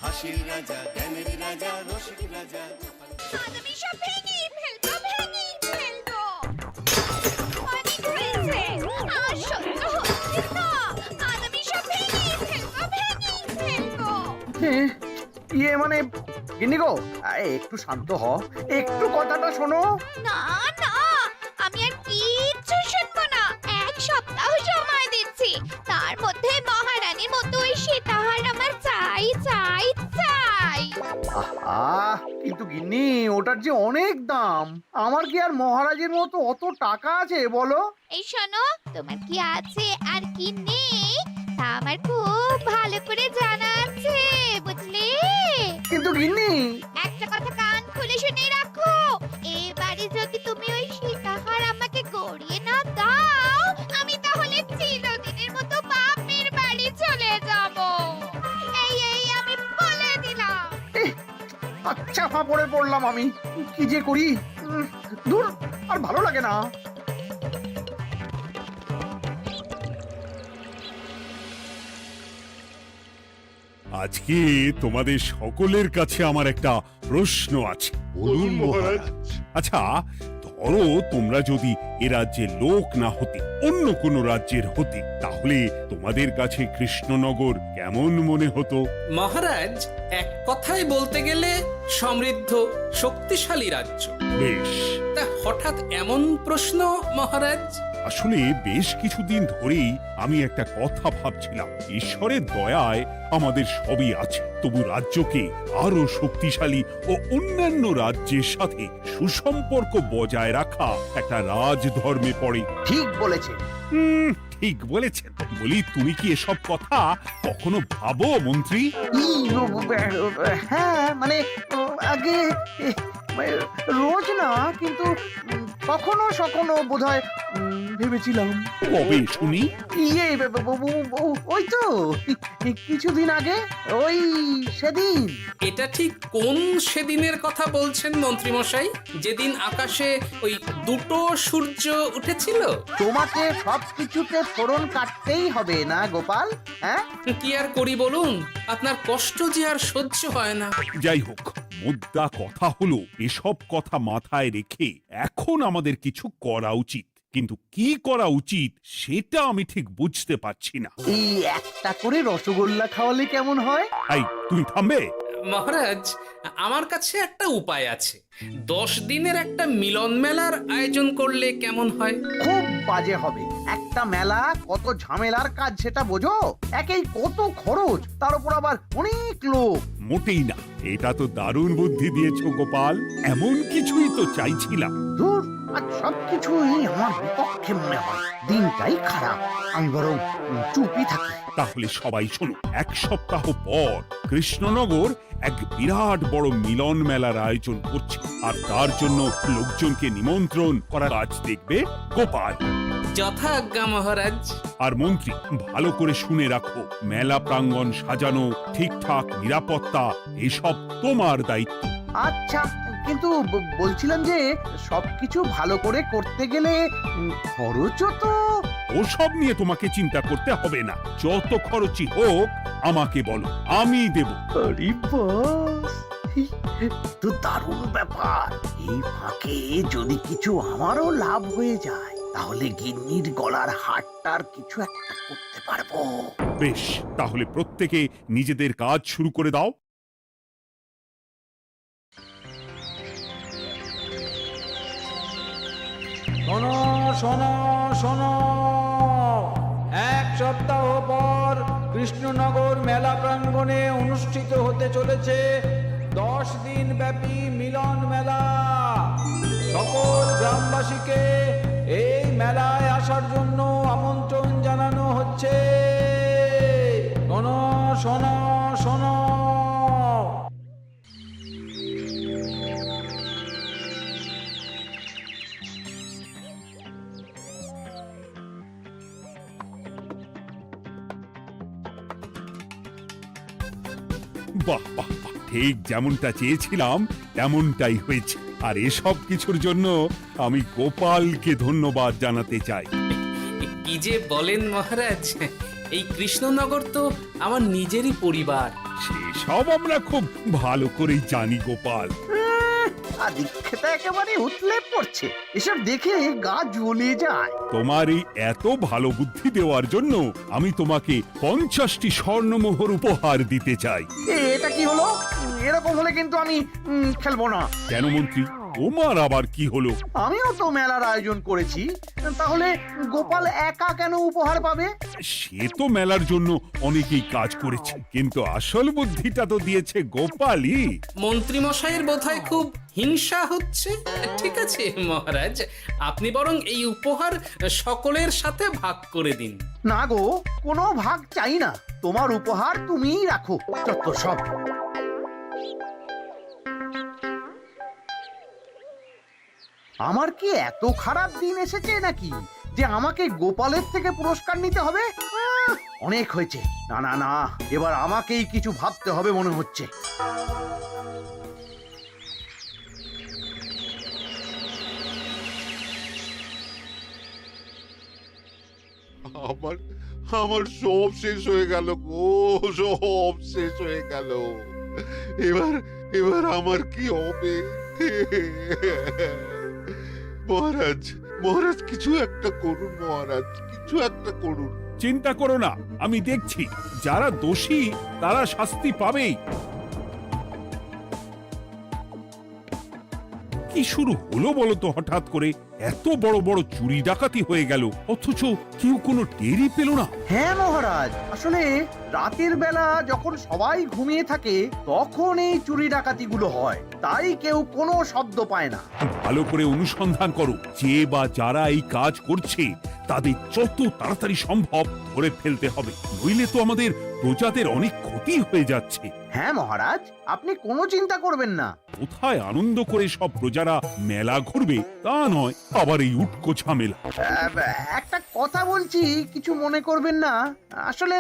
হাসির রাজা, জ্ঞানের রাজা, রসিক রাজা। আমি সব ভেঙে ফেলবো, ভেঙে ফেলবো। অনেক হয়েছে, আর সহ্য হচ্ছে না। আজ আমি সব ভেঙে ফেলবো, ভেঙে ফেলবো। মানে গিন্নি গো, একটু শান্ত হ, একটু কথাটা শোনো। না না, আমি আর কিচ্ছু শুনবো না। এক সপ্তাহ সময় দিচ্ছি, তার মধ্যে মহারানীর মতো ওই সীতাহার আমার চাই চাই চাই। কিন্তু গিন্নি, ওটার যে অনেক দাম। আমার কি আর মহারাজের মতো অত টাকা আছে বলো? এই শোনো, তোমার কি আছে আর কি নেই তা আমার খুব ভালো করে জানা আছে, বুঝলে? কিন্তু গিন্নি, একটা কথা কান খুলে শুনে রাখো, এবারে যদি তুমি ওই সীতাহার আমাকে গড়িয়ে না দাও, আমি তাহলে চিরদিনের মতো বাপের বাড়ি চলে যাব। এই এই আমি বলে দিলাম। আচ্ছা ফাঁপড়ে পড়লাম আমি। কি যে করি, দূর, আর ভালো লাগে না। আজকে তোমাদের সকলের কাছে আমার একটা প্রশ্ন আছে। বলুন মহারাজ। আচ্ছা, ধরো তোমরা যদি এ রাজ্যের লোক না হতে, অন্য কোন রাজ্যের হতে, তাহলে তোমাদের কাছে কৃষ্ণনগর কেমন মনে হতো? মহারাজ, এক কথায় বলতে গেলে সমৃদ্ধ শক্তিশালী রাজ্য। বেশ, তা হঠাৎ এমন প্রশ্ন মহারাজ? আসলে বেশ কিছুদিন ধরেই আমি একটা কথা ভাবছিলাম। ঈশ্বরের দয়ায় আমাদের সবই আছে, তবু রাজ্যকে আরো শক্তিশালী ও অন্যান্য রাজ্যের সাথে সুসম্পর্ক বজায় রাখা একটা রাজধর্মে পড়ে। ঠিক বলেছে। ঠিক বলেছেন। বলি, তুমি কি এসব কথা কখনো ভাবো মন্ত্রী? হ্যাঁ, মানে আগে রোজ না, কিন্তু কখনো সখনো বোধহয় ভেবেছিলাম। কবে শুনি? ইয়ে, ওই তো কিছুদিন আগে, ওই সেদিন। এটা ঠিক কোন সেদিনের কথা বলছেন মন্ত্রী মশাই? যেদিন আকাশে ওই দুটো সূর্য উঠেছিল? তোমাকে সবকিছুতে ফোড়ন কাটতেই হবে না গোপাল, হ্যাঁ? কি আর করি বলুন, আপনার কষ্ট যে আর সহ্য হয় না। যাই হোক, মুদ্রা কথা হলো, এসব কথা মাথায় রেখে এখন আমাদের কিছু করা উচিত। কিন্তু কি করা উচিত সেটা আমি ঠিক বুঝতে পারছি না। এই একটা করে রসগোল্লা খাওয়ালে কেমন হয়? এই, তুমি থামবে? মহারাজ, আমার কাছে একটা উপায় আছে। 10 দিনের একটা মিলন মেলার আয়োজন করলে কেমন হয়? খুব বাজে হবে। একটা মেলা কত ঝামেলার কাজ সেটা বোঝো? একেই কত খরচ, তার উপর আবার অনেক লোক। মোটেই না, এটা তো দারুণ বুদ্ধি দিয়েছো গোপাল। এমন কিছুই তো চাইছিলাম। দূর, আর সবকিছুই আমার বিপক্ষে মনে হয়। দিনটাই খারাপ। আমি বরং চুপই থাকি। তাহলে সবাই শোনো, 1 সপ্তাহ পর কৃষ্ণনগর এক বিরাট বড় মিলন মেলার আয়োজন করছে, আর তার জন্য লোকজনকে নিমন্ত্রণ করার কাজ দেখবে গোপাল। যথা আজ্ঞা মহারাজ। আর মন্ত্রী, ভালো করে শুনে রাখো, মেলা প্রাঙ্গণ সাজানো, ঠিকঠাক নিরাপত্তা, এসব তোমার দায়িত্ব। আচ্ছা, কিন্তু বলছিলাম যে সবকিছু ভালো করে করতে গেলে খরচও তো। ওসব নিয়ে তোমাকে চিন্তা করতে হবে না। যত খরচই হোক আমাকে বলো, আমি দেব। আরে বাস, তো দারুণ ব্যাপার। এই ফাঁকে যদি কিছু আমারও লাভ হয়ে যায়, তাহলে গিন্নির গলার হারটার কিছু একটা করতে পারবো। বেশ, তাহলে প্রত্যেকে নিজেদের কাজ শুরু করে দাও। শোনো শোনো শোনো, 1 সপ্তাহ পর কৃষ্ণনগর মেলা প্রাঙ্গণে অনুষ্ঠিত হতে চলেছে 10 দিন ব্যাপী মিলন মেলা। সকল গ্রামবাসীকে এই মেলায় আসার জন্য আমন্ত্রণ জানানো হচ্ছে। শোনো শোনো শোনো। বাহ বাহ বাহ, ঠিক যেমনটা চেয়েছিলাম তেমনটাই হয়েছে। আর এসব কিছুর জন্য আমি গোপালকে ধন্যবাদ জানাতে চাই। কি যে বলেন মহারাজ, এই কৃষ্ণনগর তো আমার নিজেরই পরিবার। সেসব আমরা খুব ভালো করেই জানি গোপাল। আদিক্ষেতা একেবারে উতলে পড়ছে, এসব দেখে গা জ্বলে যায়। তোমার এই এত ভালো বুদ্ধি দেওয়ার জন্য আমি তোমাকে 50টি স্বর্ণমোহর উপহার দিতে চাই। এটা কি হলো? এরকম হলে কিন্তু আমি খেলবো না। কেন মন্ত্রী, তোমার আবার কি হলো? আমিও তো মেলার আয়োজন করেছি, তাহলে গোপাল একা কেন উপহার পাবে? সে তো মেলার জন্য অনেকেই কাজ করেছে, কিন্তু আসল বুদ্ধিটা তো দিয়েছে গোপালই। মন্ত্রী মশাইয়ের বোধহয় খুব হিংসা হচ্ছে। ঠিক আছে মহারাজ, আপনি বরং এই উপহার সকলের সাথে ভাগ করে দিন। না গো, কোনো ভাগ চাই না, তোমার উপহার তুমিই রাখো। যত সব। আমার কি এত খারাপ দিন এসেছে নাকি যে আমাকে গোপালের থেকে পুরস্কার নিতে হবে? অনেক হয়েছে। না না না, এবার আমাকেই কিছু ভাবতে হবে মনে হচ্ছে। আমার আমার সব শেষ হয়ে গেল গো, সব শেষ হয়ে গেল। এবার এবার আমার কি হবে? মহারাজ, মহারাজ কিছু একটা করুন, মহারাজ কিছু একটা করুন। চিন্তা করো না, আমি দেখছি যারা দোষী তারা শাস্তি পাবেই। কি শুরু হলো বলো তো হঠাৎ করে? এত বড় বড় চুরি ডাকাতি হয়ে গেল, অথচ কেউ কোনো টেরই পেল না। হ্যাঁ মহারাজ, আসলে রাতের বেলা যখন সবাই ঘুমিয়ে থাকে তখন এই চুরি ডাকাতিগুলো হয়, তাই কেউ কোনো শব্দ পায় না। ভালো করে অনুসন্ধান করো, যে বা যারা এই কাজ করছে তাদের যত তাড়াতাড়ি সম্ভব ধরে ফেলতে হবে, নইলে তো আমাদের প্রজাদের অনেক ক্ষতি হয়ে যাচ্ছে। হ্যাঁ মহারাজ, আপনি কোনো চিন্তা করবেন না। কোথায় আনন্দ করে সব প্রজারা মেলা ঘুরবে তা নয়, আবার এই উটকো ঝামেলা। একটা কথা বলছি, কিছু মনে করবেন না। আসলে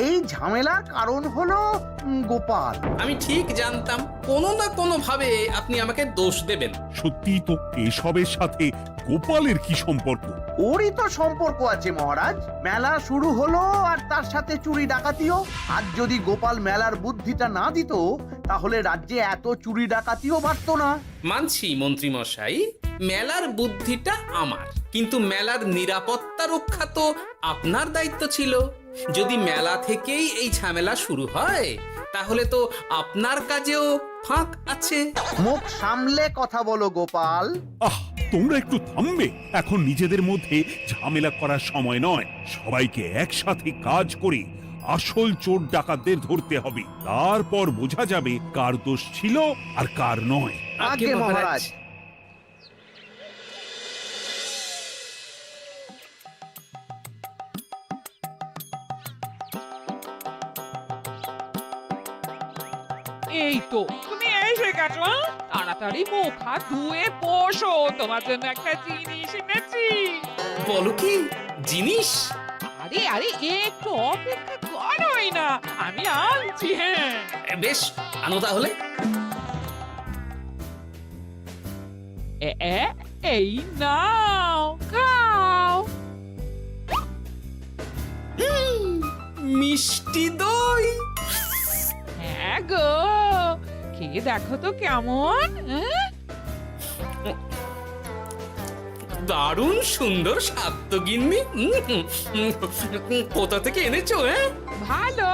এই ঝামেলার কারণ হলো গোপাল। আমি ঠিক জানতাম কোনো না কোনো ভাবে আপনি আমাকে দোষ দেবেন। সত্যি তো, এসবের সাথে গোপালের কি সম্পর্ক? ওরই তো সম্পর্ক আছে মহারাজ। মেলা শুরু হলো আর তার সাথে চুরি ডাকাতিও। আর যদি গোপাল মেলার বুদ্ধিটা না দিত তাহলে রাজ্যে এত চুরি ডাকাতিও বাড়তো না। মানছি মন্ত্রী মশাই, মেলার বুদ্ধিটা আমার, কিন্তু মেলার নিরাপত্তা রক্ষা তো আপনার দায়িত্ব ছিল। যদি মেলা থেকেই এই ঝামেলা শুরু হয় তাহলে তো আপনার কাজেও ফাঁক আছে। মুখ সামলে কথা বলো গোপাল। আহ, তোমরা একটু থামবে? এখন নিজেদের মধ্যে ঝামেলা করার সময় নয়। সবাইকে একসাথে কাজ করে আসল চোর ডাকাতদের ধরতে হবে, তারপর বোঝা যাবে কার দোষ ছিল আর কার নয়। আগে মহারাজ। এই তো তুমি এসে গেছো। তাড়াতাড়ি মুখ হাত ধুয়ে বসো, তোমার জন্য একটা জিনিস এনেছি। বলো কি জিনিস? আরে আরে একটু অপেক্ষা করোই না, আমি আনছি। হ্যাঁ বেশ, আনো তাহলে। এই নাও, খাও। মিষ্টি দই। হ্যাঁ গো, খেয়ে দেখো তো কেমন। দারুণ সুন্দর স্বাদ তো গিন্নি। কোথা থেকে এনেছো? ভালো,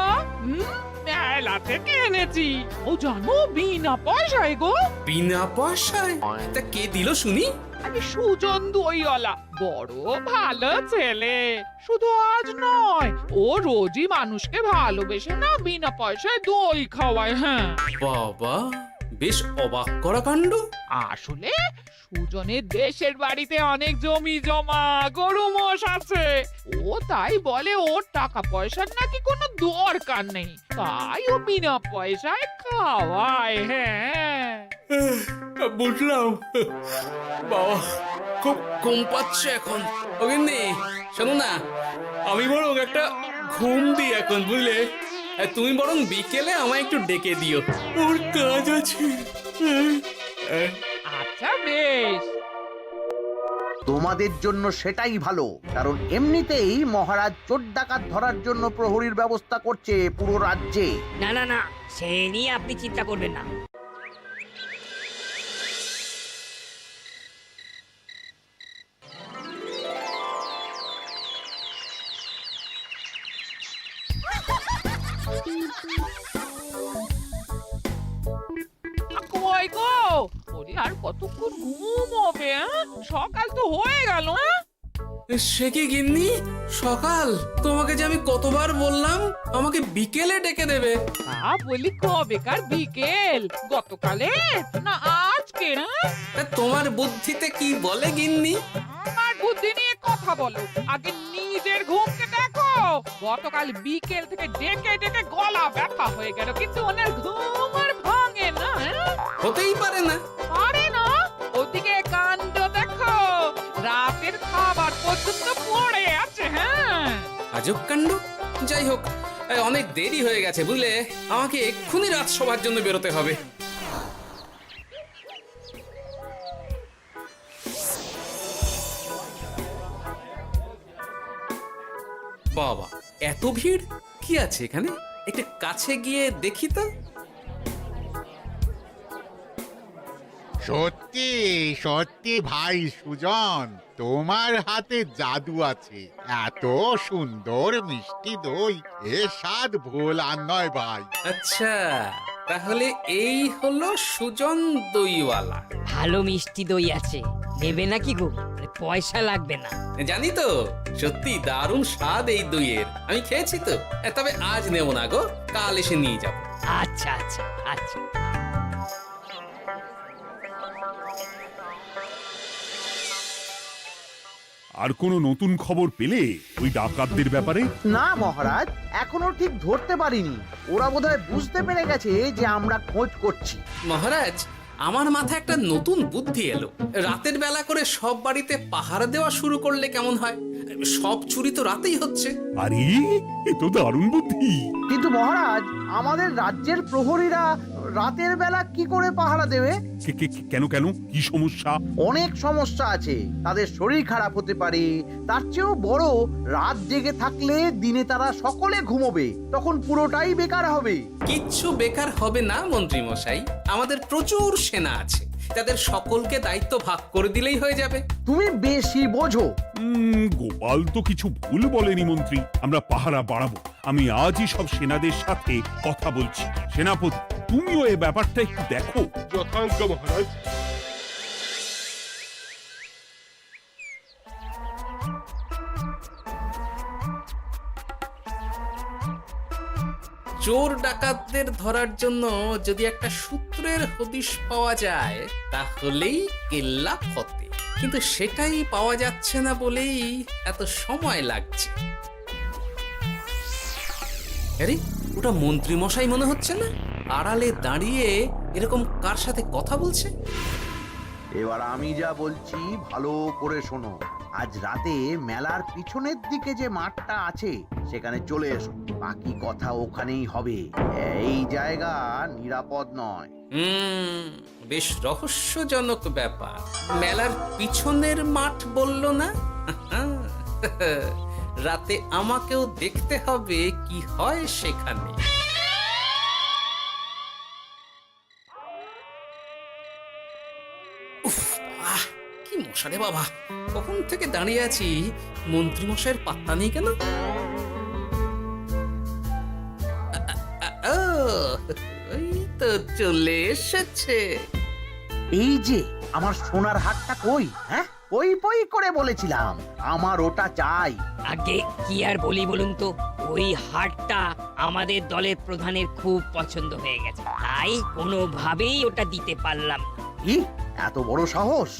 মেলা থেকে এনেছি। ও জানো, বিনা পয়সায় গো। বিনা পয়সায়? তা কে দিল শুনি? আরে সুজন দইওয়ালা, বড় ভালো ছেলে। শুধু আজ নয়, ও রোজই মানুষকে ভালোবেসে না বিনা পয়সায় দই খাওয়ায়। হ্যাঁ বাবা, বেশ অবাক করা কাণ্ড। আসলে সুজনের দেশের বাড়িতে অনেক জমি জমা, গরু মোষ আছে। ও তাই বলে ওর টাকা পয়সার নাকি কোনো দরকার নেই, তাই ও বিনা পয়সায় খাওয়ায়। হ্যাঁ বুঝলাম। বাবা, খুব ঘুম পাচ্ছে এখন। ও গিন্নি, শোনো না, আমি বরং একটা ঘুম দিই এখন, বুঝলে? তুমি বরং বিকেলে আমায় একটু ডেকে দিও, ওর কাজ আছে। আচ্ছা বেশ। তোমাদের জন্য সেটাই ভালো, কারণ এমনিতেই মহারাজ চোর ডাকাত ধরার জন্য প্রহরীর ব্যবস্থা করছে পুরো রাজ্যে। না না না, সে নিয়ে আপনি চিন্তা করবেন না। কই গো, ওরে আর কতক্ষণ ঘুমোবে? সকাল তো হয়ে গেল। সে কি গিন্নি, সকাল? তোমাকে যে আমি কতবার বললাম আমাকে বিকেলে ডেকে দেবে। বলি কবেকার বিকেল? গতকালে না আজকে? তা তোমার বুদ্ধিতে কি বলে গিন্নি? আর বুদ্ধি নিয়ে কথা বলো, আগে নিজের ঘুমকে দেখো। গতকাল বিকেল থেকে ডেকে ডেকে গলা ব্যথা হয়ে গেল, কিন্তু ওনার ঘুম আর ভাঙে না। হতেই পারে না। পারে না? ওদিকে কাণ্ড দেখো, রাতের খাবার পর্যন্ত পড়ে আছে। হ্যাঁ, আজব কাণ্ড। যাই হোক, অনেক দেরি হয়ে গেছে বুঝলে, আমাকে এক্ষুনি রাজসভার জন্য বেরোতে হবে। বাবা, এত ভিড় কি আছে এখানে? একটু কাছে গিয়ে দেখি তো। সত্যি সত্যি ভাই সুজন, তোমার হাতে জাদু আছে। এত সুন্দর মিষ্টি দই, এ স্বাদ ভোলার নয় ভাই। আচ্ছা, তাহলে এই হলো সুজন দইওয়ালা। ভালো মিষ্টি দই আছে, নেবে নাকি গো? পয়সা লাগবে না। জানি তো, সত্যি দারুণ স্বাদ এই দইয়ের। আমি খেয়েছি তো। তবে আজ নেব না গো, কাল এসে নিয়ে যাব। আচ্ছা আচ্ছা আচ্ছা। আর কোনো নতুন খবর পেলে ওই ডাকাতদের ব্যাপারে? না মহারাজ, এখনো ঠিক ধরতে পারিনি। ওরা বোধহয় বুঝতে পেরে গেছে যে আমরা খোঁজ করছি। মহারাজ, আমার মাথায় একটা নতুন বুদ্ধি এলো। রাতের বেলা করে সব বাড়িতে পাহারা দেওয়া শুরু করলে কেমন হয়? সব চুরি তো রাতেই হচ্ছে। আরে, এ তো দারুণ বুদ্ধি। কিন্তু মহারাজ, আমাদের রাজ্যের প্রহরীরা রাতের বেলা কি করে পাহারা দেবে? কেন কেন, কি সমস্যা? অনেক সমস্যা আছে। তাদের শরীর খারাপ হতে পারে, তার চেয়েও বড়, রাত জেগে থাকলে দিনে তারা সকলে ঘুমোবে, তখন পুরোটাই বেকার হবে। কিচ্ছু বেকার হবে না মন্ত্রী মশাই, আমাদের প্রচুর সেনা আছে, তাদের সকলকে দায়িত্ব ভাগ করে দিলেই হয়ে যাবে। তুমি বেশি বোঝো। গোপাল তো কিছু ভুল বলেনি মন্ত্রী, আমরা পাহারা বাড়াবো। আমি আজই সব সেনাদের সাথে কথা বলছি। সেনাপতি, তুমিও এই ব্যাপারটা একটু দেখো। যথাজ্ঞা মহারাজ। চোর ডাকাতদের ধরার জন্য যদি একটা সূত্রের হদিশ পাওয়া যায় তাহলেই কেল্লা ফতে, কিন্তু সেটাই পাওয়া যাচ্ছে না বলেই এত সময় লাগছে। আরে, ওটা মন্ত্রী মশাই মনে হচ্ছে না? আড়ালে দাঁড়িয়ে এরকম কার সাথে কথা বলছে? এবার আমি যা বলছি ভালো করে শোনো। আজ রাতে মেলার পিছনের দিকে যে মাঠটা আছে সেখানে চলে এসো। বাকি কথা ওখানেই হবে। এই জায়গা নিরাপদ নয়। বেশ রহস্যজনক ব্যাপার। মেলার পিছনের মাঠ বললো না? রাতে আমাকেও দেখতে হবে কি হয় সেখানে। উফ, কি মশা রে বাবা! কখন থেকে দাঁড়িয়ে আছি, মন্ত্রী মশাইয়ের পাত্তা নেই কেন? ওই তো চলে এসেছে। এই যে আমার সোনার হাটটা কই? হ্যাঁ, পই পই করে বলেছিলাম আমার ওটা চাই। আগে কি আর বলি বলুন তো, ওই হারটা আমাদের দলের প্রধানের খুব পছন্দ হয়ে গেছে, তাই কোনোভাবেই ওটা দিতে পারলাম না। কি এত বড় সাহস!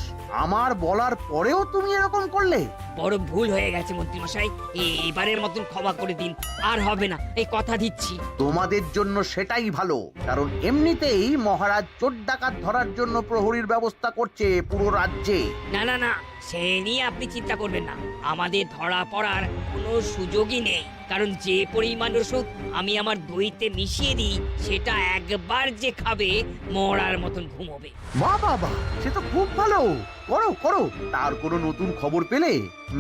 আমার বলার পরেও তুমি এরকম করলে? বড় ভুল হয়ে গেছে মন্ত্রী মশাই, এবারের মতন ক্ষমা করে দিন, আর হবে না, এই কথা দিচ্ছি। তোমাদের জন্য সেটাই ভালো, কারণ এমনিতেই মহারাজ চোর ডাকাত ধরার জন্য প্রহরীর ব্যবস্থা করছে পুরো রাজ্যে। না না না, সে নিয়ে আপনি চিন্তা করবেন না। আমাদের ধরা পড়ার কোনো সুযোগই নেই, কারণ যে পরিমাণ ওষুধ আমি আমার দইতে মিশিয়ে দিই সেটা একবার যে খাবে মরার মতন ঘুমোবে। বাহ বাহ বাহ, সে তো খুব ভালো। করো করো। তার কোনো নতুন খবর পেলে?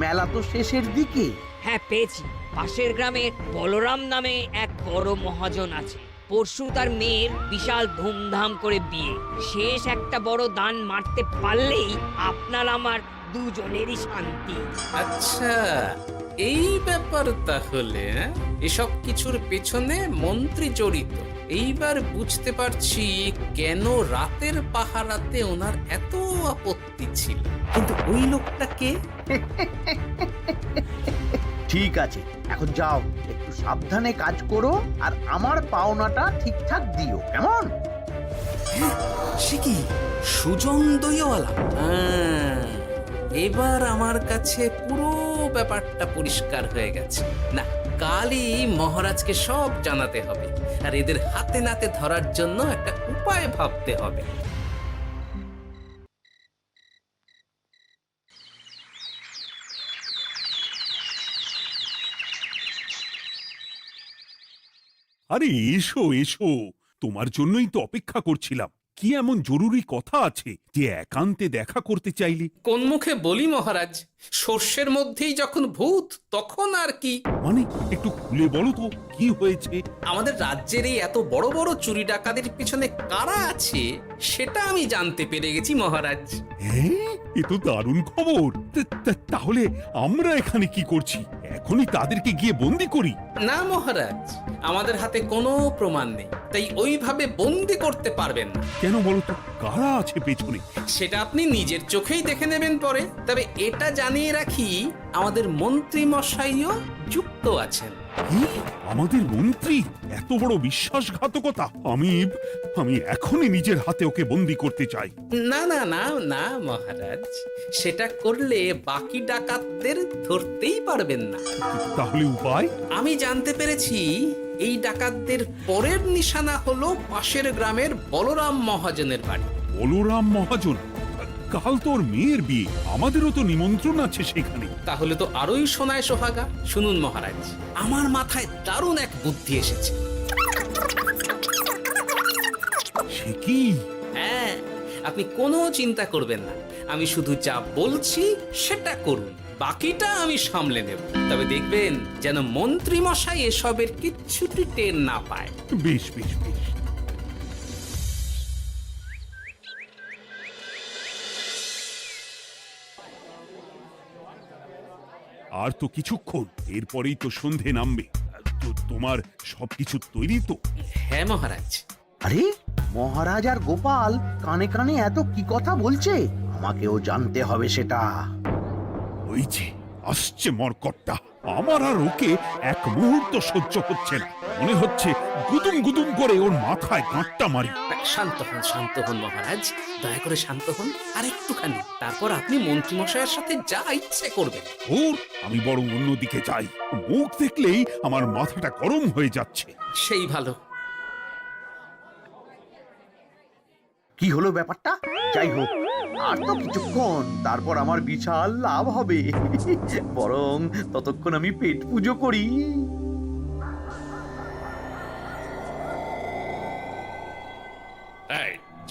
মেলা তো শেষের দিকে। হ্যাঁ পেয়েছি, পাশের গ্রামের বলরাম নামে এক বড় মহাজন আছে। পরশু তার মেয়ের বিশাল ধুমধাম করে বিয়ে। শেষ একটা বড় দান মারতে পারলেই আপনার আমার দুজনেরই শান্তি। আচ্ছা, এই ব্যাপার তাহলে এসব কিছুর পেছনে মন্ত্রী জড়িত। এইবার বুঝতে পারছি কেন রাতের পাহারাতে ওনার এত আপত্তি ছিল। কিন্তু ওই লোকটা কে? ঠিক আছে, এখন যাও, একটু সাবধানে কাজ করো আর আমার পাওনাটা ঠিকঠাক দিও, কেমন? সে কি সুজন দইওয়ালা? এবার আমার কাছে পুরো ব্যাপারটা পরিষ্কার হয়ে গেছে। না, কালই মহারাজকে সব জানাতে হবে, আর এদের হাতে নাতে ধরার জন্য একটা উপায় ভাবতে হবে। আরে এসো এসো, তোমার জন্যই তো অপেক্ষা করছিলাম। কি এমন জরুরি কথা আছে যে একান্তে দেখা করতে চাইলি? কোন মুখে বলি মহারাজ, সর্ষের মধ্যেই যখন ভূত তখন আর কি। মানে একটু খুলে বলো তো, কি হয়েছে? আমাদের রাজ্যের এই এত বড় বড় চুরি ডাকাতির পিছনে কারা আছে সেটা আমি জানতে পেরে গেছি মহারাজ। হ্যাঁ, এ তো দারুণ খবর। তাহলে আমরা এখানে কি করছি? এখনই তাদেরকে গিয়ে বন্দি করি? না মহারাজ, আমাদের হাতে কোনো প্রমাণ নেই, তাই ওইভাবে বন্দি করতে পারবেন না। কেন বলো তো, কারা আছে পেছনে? সেটা আপনি নিজের চোখেই দেখে নেবেন পরে। তবে এটা জানিয়ে রাখি, আমাদের মন্ত্রী মশাইও যুক্ত আছেন। কি? আমাদের মন্ত্রী? এত বড় বিশ্বাসঘাতকতা! আমি এখনই নিজের হাতে ওকে বন্দি করতে চাই। না না না না মহারাজ, সেটা করলে বাকি ডাকাতদের ধরতেই পারবেন না। তাহলে উপায়? আমি জানতে পেরেছি এই ডাকাতদের পরের নিশানা হলো পাশের গ্রামের বলরাম মহাজনের বাড়ি। বলরাম মহাজন? কাল তোর মেয়ের বিয়ে, আমাদেরও তো নিমন্ত্রণ আছে সেখানে। তাহলে তো আরোই সোনায় সোহাগা। শুনুন মহারাজ, আমার মাথায় দারুণ এক বুদ্ধি এসেছে। সে কি? হ্যাঁ, আপনি কোনো চিন্তা করবেন না, আমি শুধু যা বলছি সেটা করুন, বাকিটা আমি সামলে নেব। তবে দেখবেন যেন মন্ত্রী মশাই এসবের কিচ্ছুটি টের না পায়। বেশ বেশ বেশ। আর তো কিছুক্ষণ, এরপরেই তো সন্ধে নামবে। তোমার সবকিছু তৈরি তো? হ্যাঁ মহারাজ। আরে, মহারাজ আর গোপাল কানে কানে এত কি কথা বলছে? আমাকেও জানতে হবে সেটা। ওই যে আসছে মরকটটা, আমার আর ওকে এক মুহূর্ত সহ্য হচ্ছে না। মনে হচ্ছে গুদুম গুদুম করে ওর মাথায় গাঁটটা মারি। শান্ত হন মহারাজ, দয়া করে শান্ত হন আর একটুখানি। তারপর আপনি মন্ত্রী মশাইয়ের সাথে যা ইচ্ছে করবেন। ওর আমি বরং অন্যদিকে যাই, মুখ দেখলেই আমার মাথাটা গরম হয়ে যাচ্ছে। সেই ভালো। কি হলো ব্যাপারটা? যাই হোক, আর তো কিছুক্ষণ, তারপর আমার বিশাল লাভ হবে। বরং ততক্ষণ আমি পেট পুজো করি।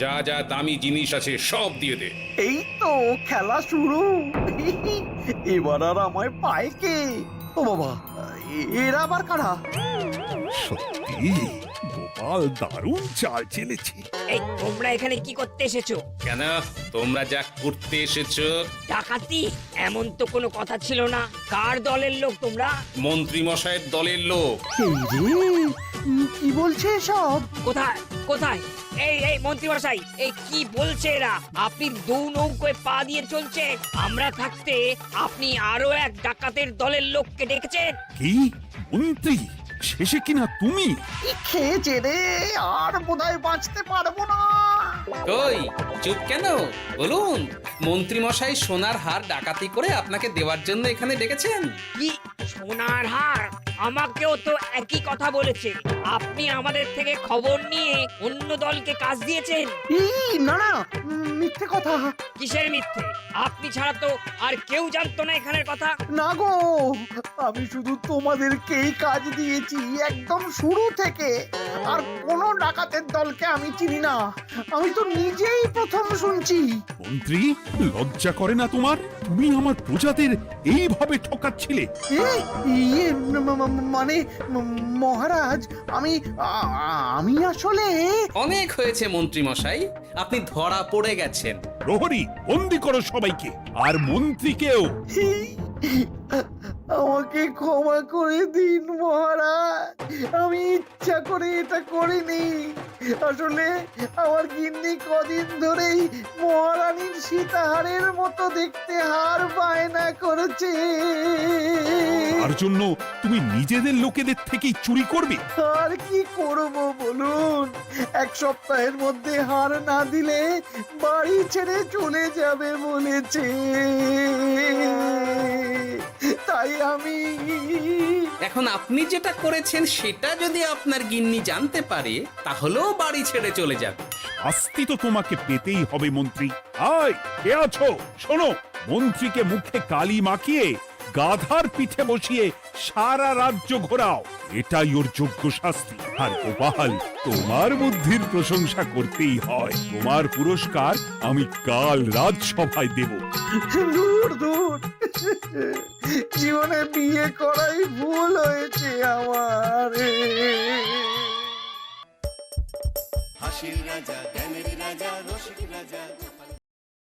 যা যা দামি জিনিস আছে সব দিয়ে দে। এই তো খেলা শুরু। এবার আর আমায় পায় কে? ও বাবা, এরা আবার কারা? সত্যি গোপাল দারুণ চাল চেলেছে। এই তোমরা এখানে কি করতে এসেছো? কেন, তোমরা যা করতে এসেছো? ডাকাতি? এমন তো কোনো কথা ছিল না। কার দলের লোক তোমরা? মন্ত্রী মশাইয়ের দলের লোক। এই রে, কি বলছে সব? কোথায় কোথায়? এই মন্ত্রী মশাই, এই কি বলছে এরা? আপনি দু নৌকোয় পা দিয়ে চলছে, আমরা থাকতে আপনি আরো এক ডাকাতের দলের লোককে ডেকেছেন। কি মন্ত্রী? শেষে কিনা তুমি? খেয়েছে রে, আর বোধহয় বাঁচতে পারবো না। কই, চুপ কেন? বলুন, মন্ত্রী মশাই সোনার হার ডাকাতি করে আপনাকে দেওয়ার জন্য এখানে ডেকেছেন। কি সোনার হার? আমাকেও তো একই কথা বলেছে। আপনি আমাদের থেকে খবর নিয়ে অন্য দলকে কাজ দিয়েছেন। এই না না মিথ্যে কথা। কিসের মিথ্যে? আপনি ছাড়া তো আর কেউ জানতো না এখানের কথা। না গো, আমি শুধু তোমাদেরকেই কাজ দিয়েছি একদম শুরু থেকে। আর কোনো ডাকাতের দলকে আমি চিনি না, আমি তো নিজেই প্রথম শুনছি। মন্ত্রী, লজ্জা করে না তোমার? তুমি আমার প্রজাদের এইভাবে ঠকাচ্ছিলে। ইয়ে মানে মহারাজ, আমি আসলে অনেক হয়েছে মন্ত্রী মশাই, আপনি ধরা পড়ে গেছেন। প্রহরী, বন্দি করো সবাইকে, আর মন্ত্রীকেও। আমাকে ক্ষমা করে দিন মহারাজ, আমি ইচ্ছা করে এটা করিনি। আসলে আমার গিন্নি কদিন ধরেই মহারানীর সীতাহারের মতো দেখতে হার বায়না করেছে। তার জন্য তুমি নিজেদের লোকেদের থেকেই চুরি করবে? আর কি করব বলুন, এক সপ্তাহের মধ্যে হার না দিলে বাড়ি ছেড়ে চলে যাবে বলেছে। তাই আমি এখন আপনি যেটা করেছেন সেটা যদি আপনার গিন্নি জানতে পারে তাহলেও বাড়ি ছেড়ে চলে যাবে। শাস্তি তো তোমাকে পেতেই হবে মন্ত্রী। আয়, কে আছো? শোনো, মন্ত্রীকে মুখে কালি মাখিয়ে গাধার পিঠে বসিয়ে সারা রাজ্য ঘোরাও, এটাই ওর যোগ্য শাস্তি। আর গোপাল, তোমার বুদ্ধির প্রশংসা করতেই হয়। তোমার পুরস্কার আমি কাল রাজসভায় দেব। দূর দূর, জীবনে বিয়ে করাই ভুল হয়েছে আমার। হাসির রাজা জ্ঞানের রাজা রসিক রাজা